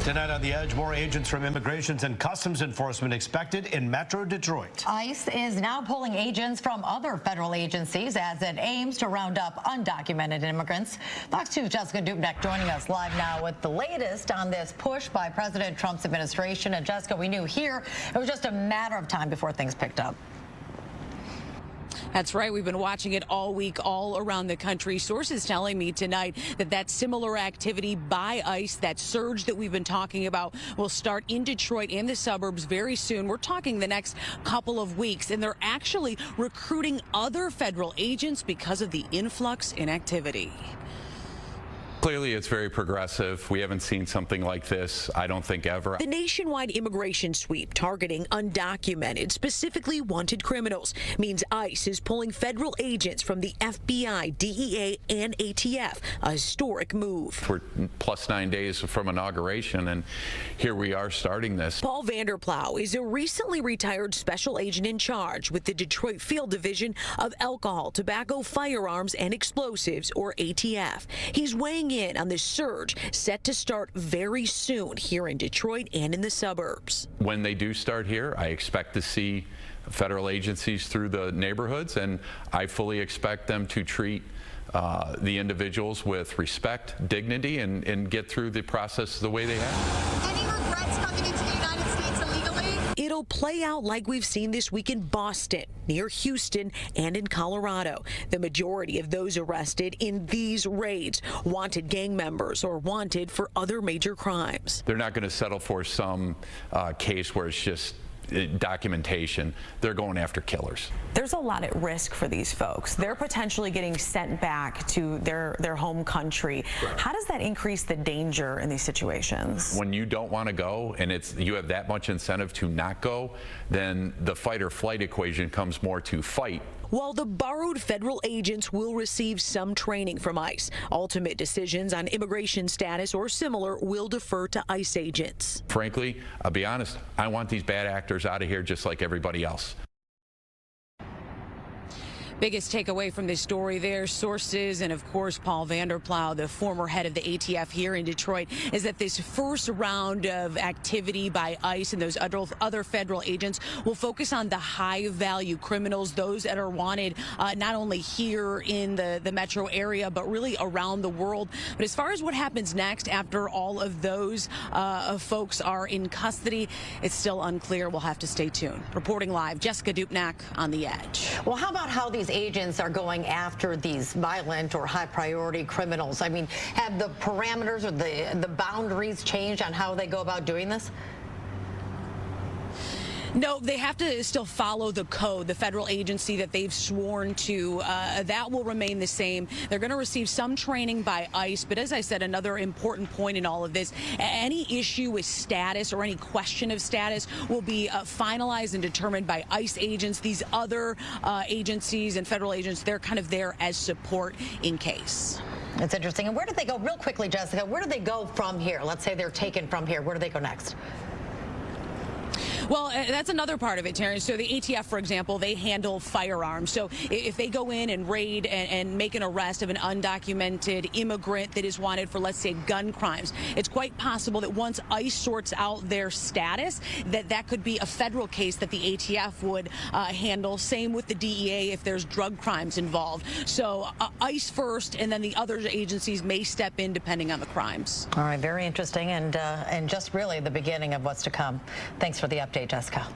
Tonight on The Edge, more agents from Immigrations and Customs Enforcement expected in Metro Detroit. ICE is now pulling agents from other federal agencies as it aims to round up undocumented immigrants. Fox 2's Jessica Dupneck joining us live now with the latest on this push by President Trump's administration. And Jessica, we knew here it was just a matter of time before things picked up. That's right. We've been watching it all week, all around the country. Sources telling me tonight that similar activity by ICE, that surge that we've been talking about, will start in Detroit and the suburbs very soon. We're talking the next couple of weeks, and they're actually recruiting other federal agents because of the influx in activity. Clearly, it's very progressive. We haven't seen something like this, I don't think, ever. The nationwide immigration sweep targeting undocumented, specifically wanted criminals, means ICE is pulling federal agents from the FBI, DEA, and ATF, a historic move. We're plus 9 days from inauguration, and here we are starting this. Paul Vanderplow is a recently retired special agent in charge with the Detroit Field Division of Alcohol, Tobacco, Firearms, and Explosives, or ATF. He's weighing in on this surge set to start very soon here in Detroit and in the suburbs. When they do start here, I expect to see federal agencies through the neighborhoods, and I fully expect them to treat the individuals with respect, dignity, and get through the process the way they have. Any regrets coming into the United States illegally? It'll play out like we've seen this week in Boston, near Houston, and in Colorado. The majority of those arrested in these raids wanted gang members or wanted for other major crimes. They're not going to settle for some case where it's just documentation. They're going after killers. There's a lot at risk for these folks. They're potentially getting sent back to their home country. Right. How does that increase the danger in these situations? When you don't want to go and you have that much incentive to not go, then the fight or flight equation comes more to fight. While the borrowed federal agents will receive some training from ICE, ultimate decisions on immigration status or similar will defer to ICE agents. Frankly, I'll be honest, I want these bad actors out of here just like everybody else. Biggest takeaway from this story there, sources and of course Paul Vanderplow, the former head of the ATF here in Detroit, is that this first round of activity by ICE and those other federal agents will focus on the high value criminals, those that are wanted not only here in the metro area but really around the world. But as far as what happens next after all of those folks are in custody, it's still unclear. We'll have to stay tuned. Reporting live, Jessica Dupneck on The Edge. Well, how about how these agents are going after these violent or high priority criminals? I mean, have the parameters or the boundaries changed on how they go about doing this? No, they have to still follow the code, the federal agency that they've sworn to. That will remain the same. They're going to receive some training by ICE. But as I said, another important point in all of this, any issue with status or any question of status will be finalized and determined by ICE agents. These other agencies and federal agents, they're kind of there as support in case. It's interesting. And where do they go, real quickly, Jessica, where do they go from here? Let's say they're taken from here. Where do they go next? Well, that's another part of it, Terrence. So the ATF, for example, they handle firearms. So if they go in and raid and make an arrest of an undocumented immigrant that is wanted for, let's say, gun crimes, it's quite possible that once ICE sorts out their status, that could be a federal case that the ATF would handle. Same with the DEA if there's drug crimes involved. So ICE first, and then the other agencies may step in depending on the crimes. All right, very interesting, and just really the beginning of what's to come. Thanks for the update, Jessica.